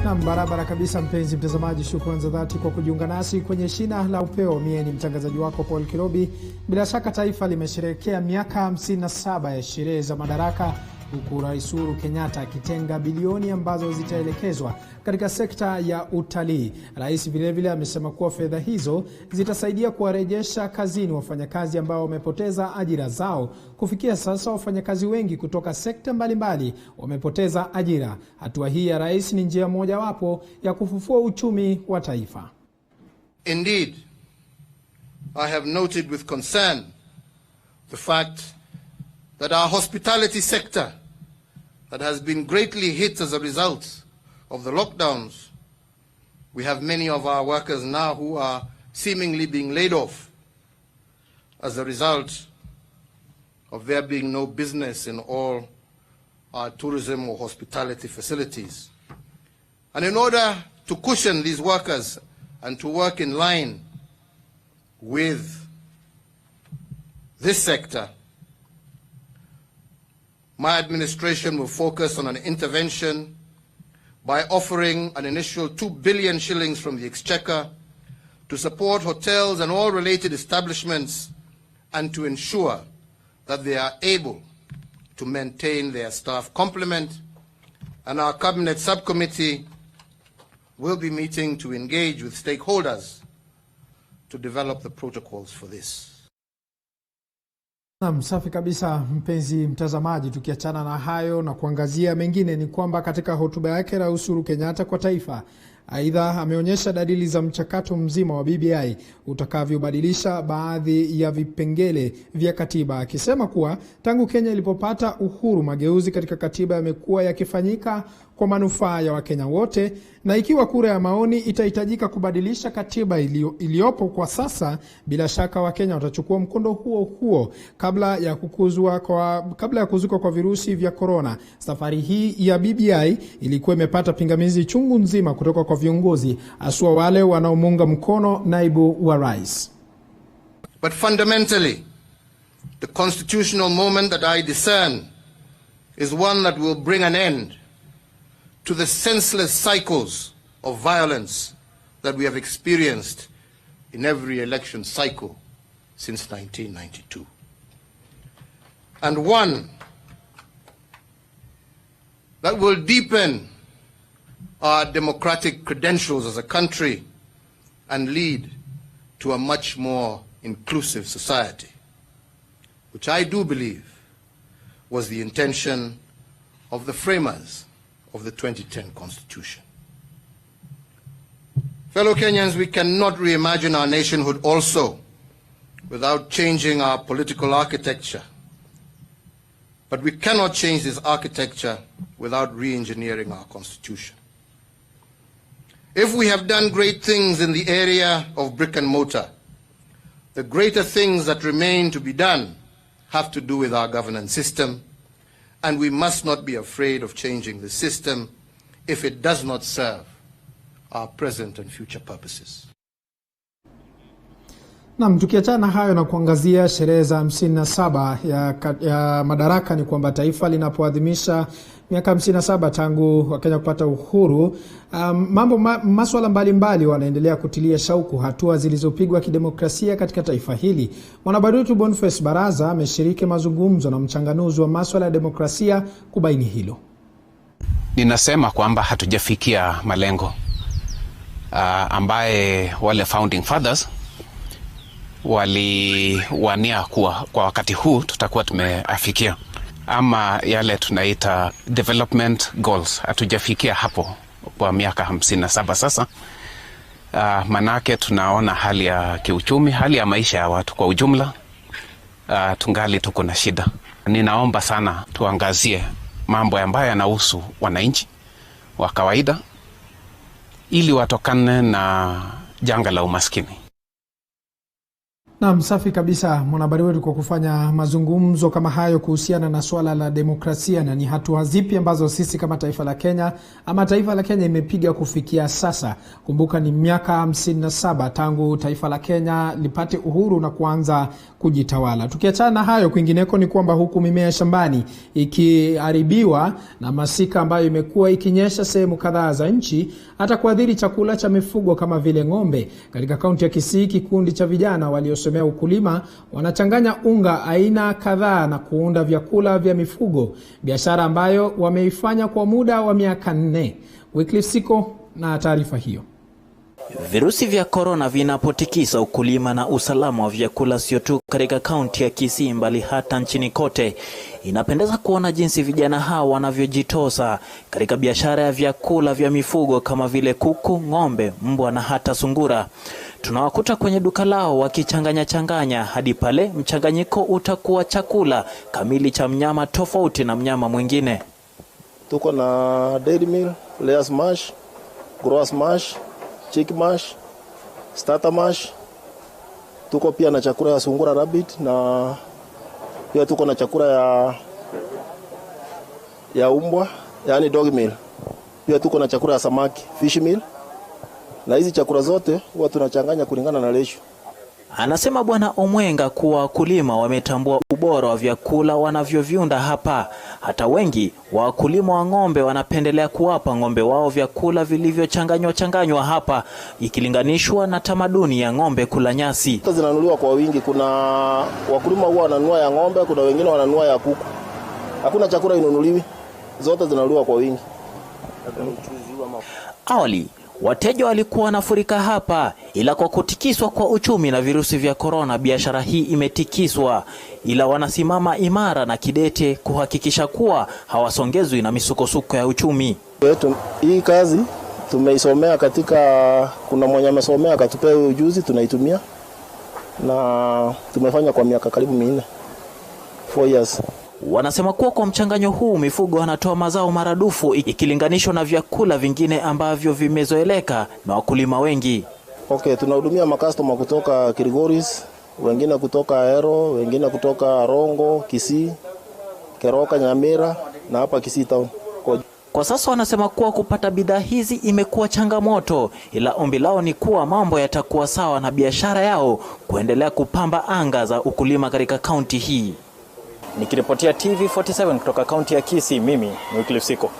Na barabara kabisa mpenzi mtazamaji, shukrani za dhati kwa kujiunga nasi kwenye Shina la Upeo. Mie ni mtangazaji wako Paul Kirobi. Bila shaka taifa limesherehekea miaka 57 ya sherehe za madaraka, huku Rais Uhuru Kenyatta akitenga bilioni ambazo zitaelekezwa katika sekta ya utalii. Rais vile amesema kuwa fedha hizo zitasaidia kuwarejesha kazini wafanyakazi ambao wamepoteza ajira zao. Kufikia sasa wafanyakazi wengi kutoka sekta mbalimbali wamepoteza ajira. Hatua hii ya rais ni njia mojawapo ya kufufua uchumi wa taifa. Indeed, I have noted with concern the fact that our hospitality sector, that has been greatly hit as a result of the lockdowns, we have many of our workers now who are seemingly being laid off as a result of there being no business in all our tourism or hospitality facilities. And in order to cushion these workers and to work in line with this sector, my administration will focus on an intervention by offering an initial 2 billion shillings from the Exchequer to support hotels and all related establishments and to ensure that they are able to maintain their staff complement. And our Cabinet Subcommittee will be meeting to engage with stakeholders to develop the protocols for this. Safi kabisa mpenzi mtazamaji, tukiachana na hayo na kuangazia mengine, ni kwamba katika hotuba yake Rais Uhuru Kenyatta kwa taifa, aidha ameonyesha dalili za mchakato mzima wa BBI utakavyobadilisha baadhi ya vipengele vya katiba, akisema kuwa tangu Kenya ilipopata uhuru mageuzi katika katiba yamekuwa yakifanyika kwa manufaa ya Wakenya wote, na ikiwa kura ya maoni itahitajika kubadilisha katiba iliyopo kwa sasa, bila shaka Wakenya watachukua mkondo huo kabla ya kuzuka kwa virusi vya corona. Safari hii ya BBI ilikuwa imepata pingamizi chungu nzima kutoka kwa viongozi, aswa wale wanaomunga mkono naibu wa rais. But fundamentally, the constitutional moment that I discern is one that will bring an end to the senseless cycles of violence that we have experienced in every election cycle since 1992. And one that will deepen our democratic credentials as a country and lead to a much more inclusive society, which I do believe was the intention of the framers of the 2010 Constitution. Fellow Kenyans, we cannot reimagine our nationhood also without changing our political architecture. But we cannot change this architecture without re-engineering our Constitution. If we have done great things in the area of brick and mortar, the greater things that remain to be done have to do with our governance system, and we must not be afraid of changing the system if it does not serve our present and future purposes. Na tukiachana hayo na kuangazia sherehe za 57 ya madaraka, ni kwamba taifa linapoadhimisha miaka 57 tangu Wakenya kupata uhuru, masuala mbalimbali wanaendelea kutilia shauku hatua zilizopigwa kidemokrasia katika taifa hili. Mwanahabari wetu Boniface Baraza ameshiriki mazungumzo na mchanganuzi wa masuala ya demokrasia kubaini hilo. Ninasema kwamba hatujafikia malengo ambaye wale founding fathers waliwania kuwa kwa wakati huu tutakuwa tumeafikia, ama yale tunaita development goals. Hatujafikia hapo kwa miaka 57 sasa. Manake tunaona hali ya kiuchumi, hali ya maisha ya watu kwa ujumla, tungali tuko na shida. Ninaomba sana tuangazie mambo ambayo yanahusu wananchi wa kawaida ili watokane na janga la umaskini. Na safi kabisa mwanahabari wetu kwa kufanya mazungumzo kama hayo kuhusiana na swala la demokrasia, na ni hatua zipi ambazo sisi kama taifa la Kenya ama taifa la Kenya imepiga kufikia sasa. Kumbuka ni miaka 57 tangu taifa la Kenya lipate uhuru na kuanza kujitawala. Tukiachana na hayo, kwingineko ni kwamba huku mimea shambani ikiharibiwa na masika ambayo imekuwa ikinyesha sehemu kadhaa za nchi, hata kuadhiri chakula cha mifugo kama vile ng'ombe. Katika kaunti ya Kisii, kikundi cha vijana waliosomea ukulima wanachanganya unga aina kadhaa na kuunda vyakula vya mifugo, biashara ambayo wameifanya kwa muda wa miaka 4. Wycliffe Siko na taarifa hiyo. Virusi vya korona vinapotikisa ukulima na usalama wa vyakula sio tu katika kaunti ya Kisii bali hata nchini kote, inapendeza kuona jinsi vijana hao wanavyojitosa katika biashara ya vyakula vya mifugo kama vile kuku, ng'ombe, mbwa na hata sungura. Tunawakuta kwenye duka lao wakichanganya hadi pale mchanganyiko utakuwa chakula kamili cha mnyama tofauti na mnyama mwingine. Tuko na dairy meal, layers mash, gross mash, chick mash, starter mash. Tuko pia na chakula ya sungura rabbit, na pia tuko na chakula ya umbwa, yani dog meal. Pia tuko na chakula ya samaki, fish meal. Na hizi chakula zote huwa tunachanganya kulingana na ratio. Anasema Bwana Omwenga kuwa wakulima wametambua ubora wa vyakula wanavyoviunda hapa. Hata wengi wakulima wa ng'ombe wanapendelea kuwapa ng'ombe wao vyakula vilivyochanganywa hapa, ikilinganishwa na tamaduni ya ng'ombe kula nyasi. Zinanunuliwa kwa wingi. Kuna wakulima huwa wananunua ya ng'ombe, kuna wengine wananunua ya kuku. Hakuna chakula inunuliwi, zote zinanunuliwa kwa wingi. Awali wateja walikuwa wanafurika hapa, ila kwa kutikiswa kwa uchumi na virusi vya korona, biashara hii imetikiswa, ila wanasimama imara na kidete kuhakikisha kuwa hawasongezwi na misukosuko ya uchumi. Hii kazi tumeisomea kuna mwenye amesomea akatupea ujuzi, tunaitumia na tumefanya kwa miaka karibu 4 years. Wanasema kuwa kwa mchanganyo huu mifugo wanatoa mazao maradufu ikilinganishwa na vyakula vingine ambavyo vimezoeleka na wakulima wengi. Tunahudumia makastoma kutoka Kilgoris, wengine kutoka Ahero, wengine kutoka Rongo, Kisii, Keroka, Nyamira na hapa Kisii town. Kwa sasa wanasema kuwa kupata bidhaa hizi imekuwa changamoto, ila ombi lao ni kuwa mambo yatakuwa sawa na biashara yao kuendelea kupamba anga za ukulima katika kaunti hii. Nikiripotia TV47 kutoka kaunti ya Kisii, mimi ni Wycliffe Siko.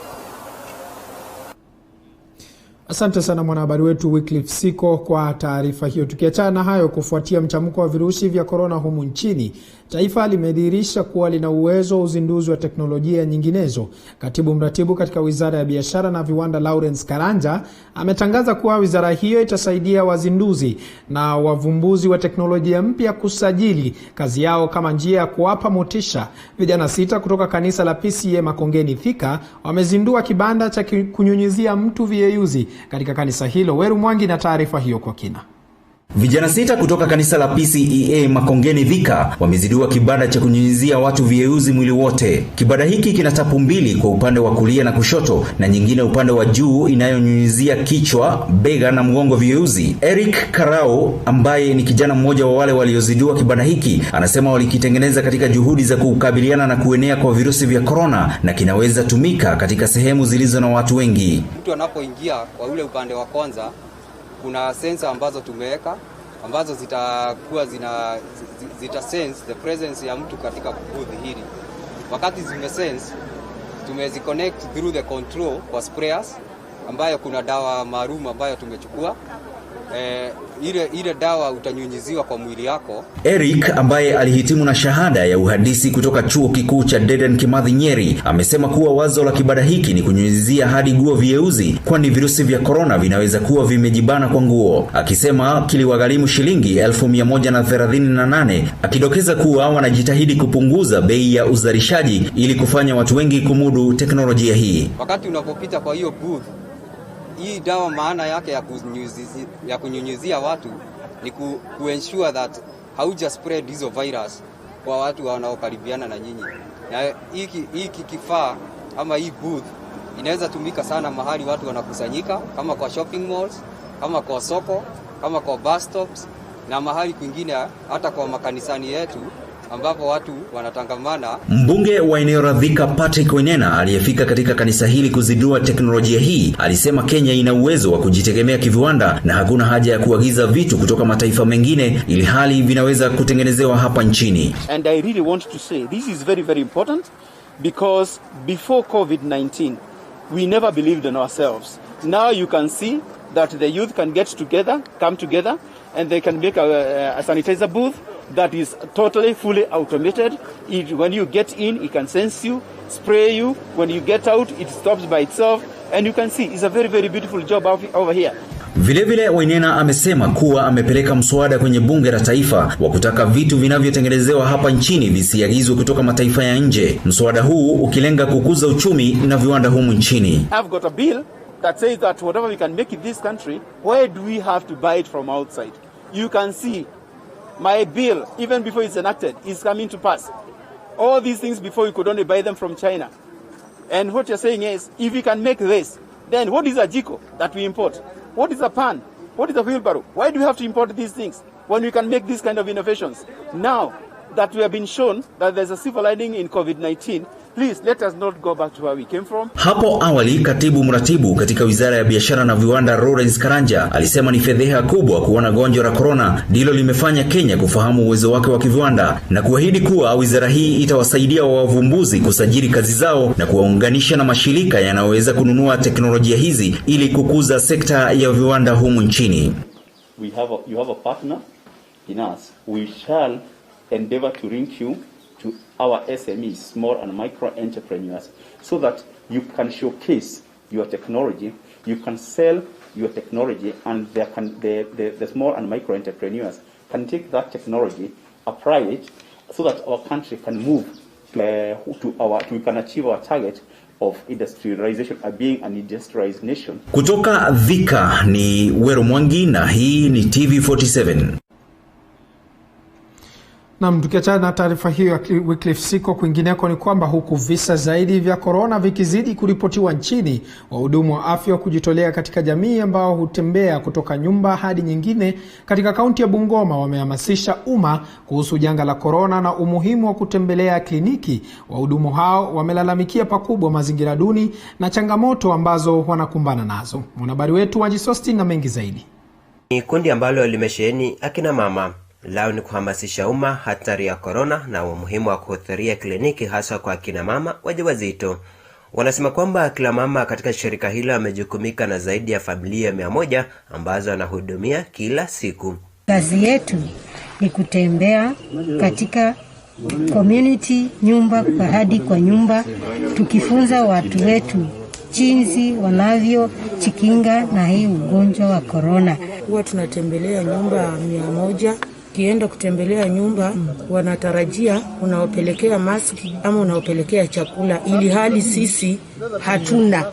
Asante sana mwanahabari wetu Wycliffe Siko kwa taarifa hiyo. Tukiachana na hayo, kufuatia mchamuko wa virusi vya korona humu nchini, taifa limedhihirisha kuwa lina uwezo wa uzinduzi wa teknolojia nyinginezo. Katibu mratibu katika Wizara ya Biashara na Viwanda Lawrence Karanja ametangaza kuwa wizara hiyo itasaidia wazinduzi na wavumbuzi wa teknolojia mpya kusajili kazi yao kama njia ya kuwapa motisha. Vijana 6 kutoka kanisa la PCA Makongeni Thika wamezindua kibanda cha kunyunyizia mtu viyeyuzi katika kanisa hilo. Weru Mwangi na taarifa hiyo kwa kina. Vijana 6 kutoka kanisa la PCEA Makongeni Thika wamezindua kibanda cha kunyunyizia watu viyeyuzi mwili wote. Kibanda hiki kina tapu 2 kwa upande wa kulia na kushoto na nyingine upande wa juu inayonyunyizia kichwa, bega na mgongo viyeyuzi. Eric Karao ambaye ni kijana mmoja wa wale waliozindua kibanda hiki anasema walikitengeneza katika juhudi za kukabiliana na kuenea kwa virusi vya korona na kinaweza tumika katika sehemu zilizo na watu wengi. Mtu anapoingia kwa ule upande wa kwanza, kuna sensor ambazo tumeweka ambazo zitakuwa zita sense the presence ya mtu katika booth hili. Wakati zimesense, tumeziconnect through the control kwa sprayers ambayo kuna dawa maalum ambayo tumechukua. Ile dawa utanyunyiziwa kwa mwili yako. Eric ambaye alihitimu na shahada ya uhandisi kutoka chuo kikuu cha Dedan Kimathi Nyeri amesema kuwa wazo la kibanda hiki ni kunyunyizia hadi nguo viyeyuzi, kwani virusi vya korona vinaweza kuwa vimejibana kwa nguo, akisema kiliwagharimu shilingi 1138, akidokeza kuwa wanajitahidi kupunguza bei ya uzalishaji ili kufanya watu wengi kumudu teknolojia hii. Wakati unapopita kwa hiyo booth, hii dawa maana yake ya kunyunyizia watu ni kuensure that hauja spread hizo virus kwa watu wanaokaribiana na nyinyi. Na hiki kifaa ama hii booth inaweza tumika sana mahali watu wanakusanyika, kama kwa shopping malls, kama kwa soko, kama kwa bus stops, na mahali kwingine hata kwa makanisani yetu ambapo watu wanatangamana. Mbunge wa eneo la Thika Patrick Wenena aliyefika katika kanisa hili kuzindua teknolojia hii alisema Kenya ina uwezo wa kujitegemea kiviwanda na hakuna haja ya kuagiza vitu kutoka mataifa mengine ili hali vinaweza kutengenezewa hapa nchini. And I really want to say this is very, very important because before COVID-19 we never believed in ourselves. Now you can see that the youth can get together, come together, and they can make a sanitizer booth that is totally fully automated. When you get in, it can sense you, spray you. When you get out, it stops by itself. And you can see it's a very, very beautiful job over here. Vilevile Wenena amesema kuwa amepeleka mswada kwenye bunge la taifa wa kutaka vitu vinavyotengenezewa hapa nchini visiagizwe kutoka mataifa ya nje. Mswada huu ukilenga kukuza uchumi na viwanda humu nchini. I've got a bill that says that whatever we can make in this country, why do we have to buy it from outside? You can see my bill, even before it's enacted, is coming to pass. All these things before, you could only buy them from China. And what you're saying is, if we can make this, then what is a jiko that we import? What is a pan? What is a wheelbarrow? Why do we have to import these things when we can make these kind of innovations? Now that we have been shown that there's a silver lining in COVID-19, please let us not go back to where we came from. Hapo awali katibu mratibu katika Wizara ya Biashara na Viwanda Lawrence Karanja alisema ni fedheha kubwa kuona gonjwa la corona ndilo limefanya Kenya kufahamu uwezo wake wa kiviwanda na kuahidi kuwa wizara hii itawasaidia wavumbuzi kusajili kazi zao na kuwaunganisha na mashirika yanayoweza kununua teknolojia hizi ili kukuza sekta ya viwanda humu nchini. You have a partner in us. We shall endeavor to link you to our SMEs, small and micro entrepreneurs, so that you can showcase your technology, you can sell your technology, and the small and micro entrepreneurs can take that technology, apply it, so that our country can move we can achieve our target of industrialization, being an industrialized nation. Kutoka Thika ni Wero Mwangi na hii ni TV47. Na tukiachana na taarifa hiyo ya Wycliffe Siko, kwingineko ni kwamba huku visa zaidi vya corona vikizidi kuripotiwa nchini, wahudumu wa afya kujitolea katika jamii ambao hutembea kutoka nyumba hadi nyingine katika kaunti ya Bungoma wamehamasisha umma kuhusu janga la corona na umuhimu wa kutembelea kliniki. Wahudumu hao wamelalamikia pakubwa mazingira duni na changamoto ambazo wanakumbana nazo. Mwanahabari wetu Wanji Sosti na mengi zaidi. Ni kundi ambalo limesheheni akina mama. Lao ni kuhamasisha umma hatari ya corona na umuhimu wa kuhudhuria kliniki hasa kwa akina mama wajawazito. Wanasema kwamba kila mama katika shirika hilo amejukumika na zaidi ya familia 100 ambazo anahudumia kila siku. Kazi yetu ni kutembea katika community, nyumba kwa hadi kwa nyumba, tukifunza watu wetu jinsi wanavyojikinga na hii ugonjwa wa corona. Huwa tunatembelea nyumba 100. Kienda kutembelea nyumba, wanatarajia unaopelekea maski ama unaopelekea chakula, ili hali sisi hatuna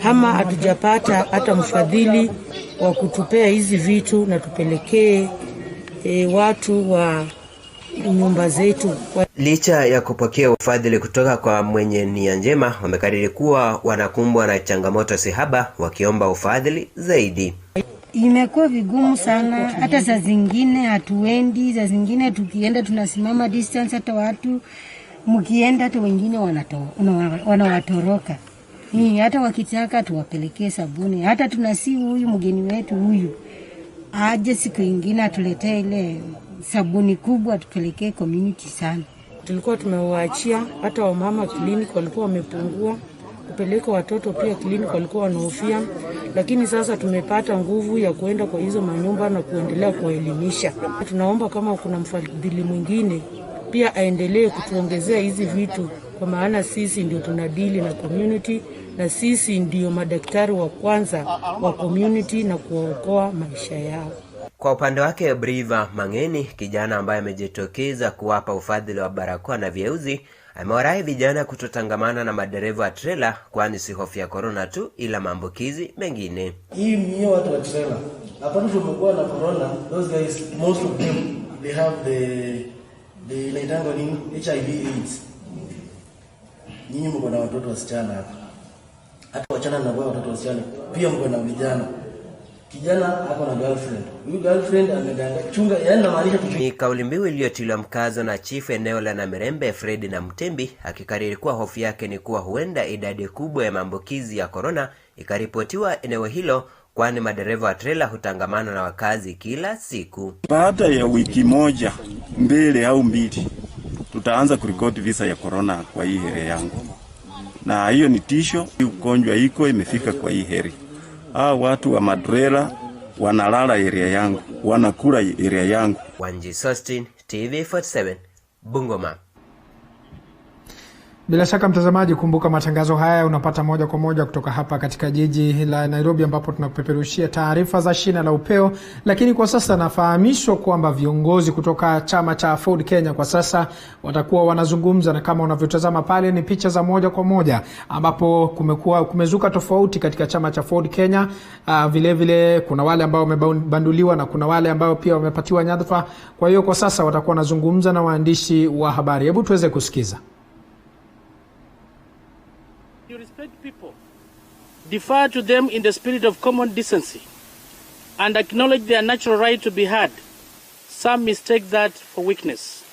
ama hatujapata hata mfadhili wa kutupea hizi vitu na tupelekee watu wa nyumba zetu. Licha ya kupokea ufadhili kutoka kwa mwenye nia njema, wamekariri kuwa wanakumbwa na changamoto sihaba, wakiomba ufadhili zaidi. Imekuwa vigumu sana, hata saa zingine hatuendi, saa zingine tukienda tunasimama distance, hata watu mkienda hata wengine wanawatoroka. Hata wakitaka tuwapelekee sabuni, hata tunasi huyu mgeni wetu huyu aje siku nyingine atuletee ile sabuni kubwa tupelekee community sana. Tulikuwa tumewaachia hata wamama kliniki walikuwa wamepungua, kupeleka watoto pia kliniki walikuwa wanahofia, lakini sasa tumepata nguvu ya kuenda kwa hizo manyumba na kuendelea kuelimisha. Tunaomba kama kuna mfadhili mwingine pia aendelee kutuongezea hizi vitu, kwa maana sisi ndio tunadili na community na sisi ndio madaktari wa kwanza wa community na kuokoa maisha yao. Kwa upande wake Briva Mangeni, kijana ambaye amejitokeza kuwapa ufadhili wa barakoa na vyeuzi, amewarai vijana kutotangamana na madereva wa trailer, kwani si hofu ya corona tu ila maambukizi mengine. Hii ni watu wa trailer. Apart from kuwa na corona, those guys, most of them, they have the HIV/AIDS. Nyinyi mko na watoto wasichana hapa. Hata wachana na watoto wasichana, pia mko na vijana. kijana ako na girlfriend. Huyu girlfriend amedanga chunga, yani namaanisha ni kauli mbiu iliyotiliwa mkazo na chifu eneo la Namirembe Fred na Mtembi, akikariri kuwa hofu yake ni kuwa huenda idadi kubwa ya maambukizi ya corona ikaripotiwa eneo hilo, kwani madereva wa trela hutangamana na wakazi kila siku. Baada ya wiki moja mbele au mbili tutaanza kurekodi visa ya corona kwa hii area yangu, na hiyo ni tisho. Ugonjwa iko imefika kwa hii heri. Watu wa madrela wanalala area yangu, wanakula area yangu. Wanji Sustin, TV47, Bungoma. Bila shaka mtazamaji, kumbuka matangazo haya unapata moja kwa moja kutoka hapa katika jiji la Nairobi, ambapo tunakupeperushia taarifa za shina la upeo. Lakini kwa sasa nafahamishwa kwamba viongozi kutoka chama cha Ford Kenya kwa sasa watakuwa wanazungumza, na kama unavyotazama pale ni picha za moja kwa moja, ambapo kumezuka tofauti katika chama cha Ford Kenya. Vile vile kuna wale ambao wamebanduliwa na kuna wale ambao pia wamepatiwa nyadhifa. Kwa hiyo kwa sasa watakuwa wanazungumza na waandishi wa habari. Hebu tuweze kusikiza. You respect people, defer to them in the spirit of common decency, and acknowledge their natural right to be heard. Some mistake that for weakness.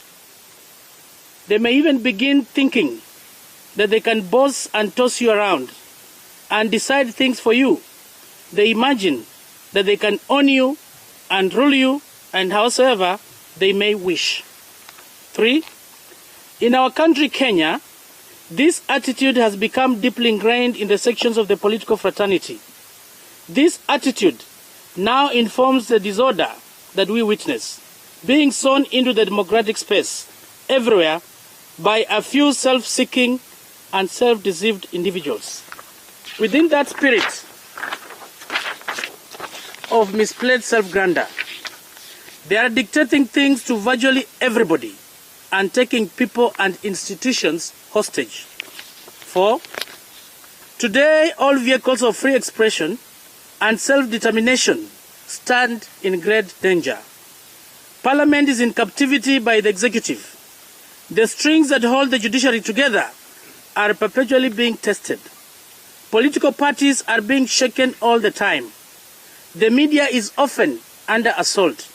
They may even begin thinking that they can boss and toss you around and decide things for you. They imagine that they can own you and rule you, and howsoever they may wish. 3. In our country, Kenya, this attitude has become deeply ingrained in the sections of the political fraternity. This attitude now informs the disorder that we witness, being sown into the democratic space everywhere by a few self-seeking and self-deceived individuals. Within that spirit of misplaced self-grandeur, they are dictating things to virtually everybody and taking people and institutions hostage. 4. Today, all vehicles of free expression and self-determination stand in great danger. Parliament is in captivity by the executive. The strings that hold the judiciary together are perpetually being tested. Political parties are being shaken all the time. The media is often under assault.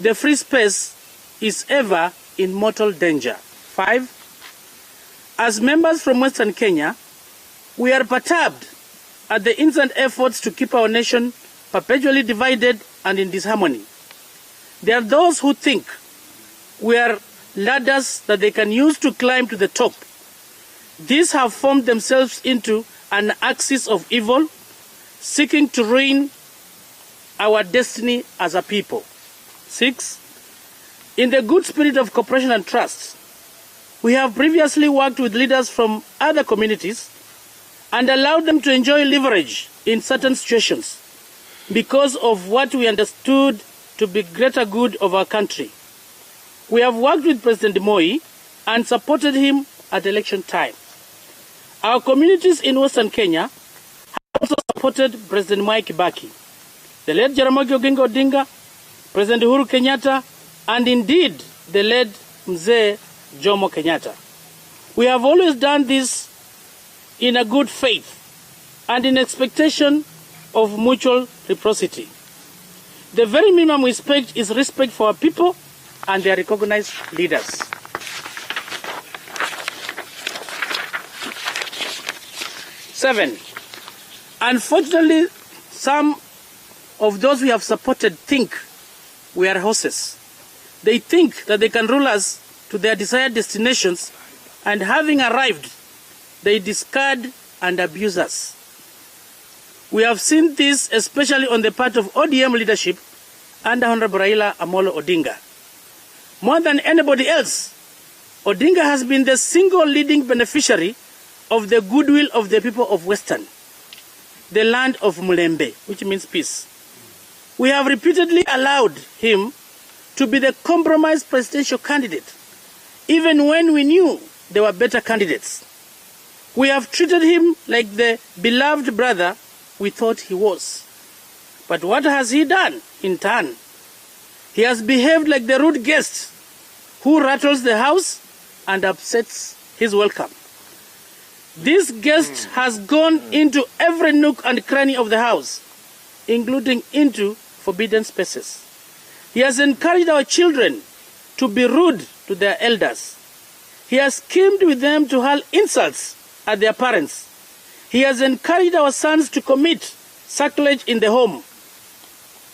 The free space is ever in mortal danger. 5. As members from Western Kenya, we are perturbed at the incessant efforts to keep our nation perpetually divided and in disharmony. There are those who think we are ladders that they can use to climb to the top. These have formed themselves into an axis of evil, seeking to ruin our destiny as a people. 6. In the good spirit of cooperation and trust, we have previously worked with leaders from other communities and allowed them to enjoy leverage in certain situations because of what we understood to be greater good of our country. We have worked with President Moi and supported him at election time. Our communities in Western Kenya have also supported President Mwai Kibaki, the late Jaramogi Oginga Odinga, President Uhuru Kenyatta, and indeed the late Mzee Jomo Kenyatta. We have always done this in a good faith and in expectation of mutual reciprocity. The very minimum we expect is respect for our people and their recognized leaders. Seven, unfortunately, some of those we have supported think we are horses. They think that they can rule us to their desired destinations, and having arrived, they discard and abuse us. We have seen this especially on the part of ODM leadership under Honorable Raila Amolo Odinga. More than anybody else, Odinga has been the single leading beneficiary of the goodwill of the people of Western, the land of Mulembe, which means peace. We have repeatedly allowed him to be the compromised presidential candidate, even when we knew there were better candidates. We have treated him like the beloved brother we thought he was. But what has he done in turn? He has behaved like the rude guest who rattles the house and upsets his welcome. This guest has gone into every nook and cranny of the house, including into forbidden spaces. He has encouraged our children to be rude to their elders. He has schemed with them to hurl insults at their parents. He has encouraged our sons to commit sacrilege in the home.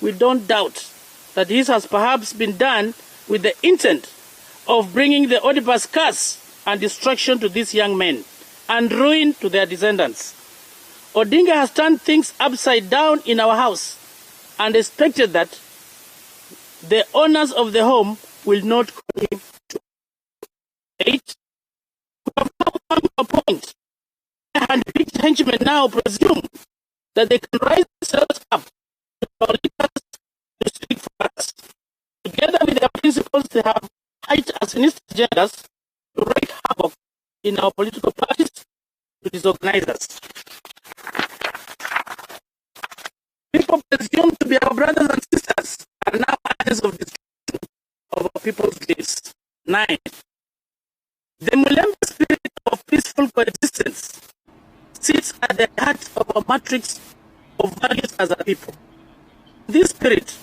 We don't doubt that this has perhaps been done with the intent of bringing the Oedipus curse and destruction to these young men and ruin to their descendants. Odinga has turned things upside down in our house and expected that the owners of the home will not continue to 8. We have now come to a point and big henchmen now presume that they can rise themselves up to our leaders to speak for us. Together with their principles, they have hijacked our sinister agendas to wreak havoc in our political parties, to disorganize us. People presumed to be our brothers and sisters are now agents of destruction of our people's lives. 9. The Mulembe spirit of peaceful coexistence sits at the heart of our matrix of values as a people. This spirit,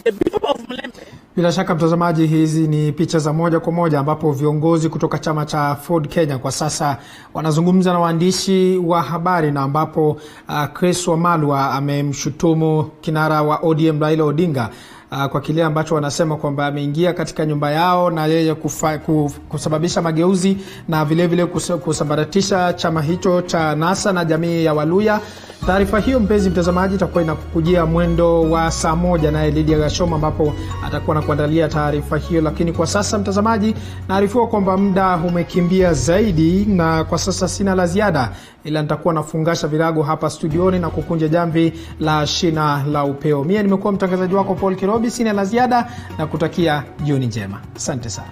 the people of Mulembe. Bila shaka mtazamaji, hizi ni picha za moja kwa moja ambapo viongozi kutoka chama cha Ford Kenya kwa sasa wanazungumza na waandishi wa habari, na ambapo Chris Wamalwa amemshutumu kinara wa ODM Raila Odinga kwa kile ambacho wanasema kwamba ameingia katika nyumba yao na yeye kusababisha mageuzi na vile vile kusambaratisha chama hicho cha NASA na jamii ya Waluya. Taarifa hiyo mpenzi mtazamaji itakuwa inakujia mwendo wa saa 1 na Lydia Gashoma ambapo atakuwa anakuandalia taarifa hiyo, lakini kwa sasa mtazamaji naarifiwa kwamba muda umekimbia zaidi na kwa sasa sina la ziada, ila nitakuwa nafungasha virago hapa studioni na kukunja jamvi la Shina la Upeo. Mimi nimekuwa mtangazaji wako Paul Kirobi, sina la ziada na kutakia jioni njema. Asante sana.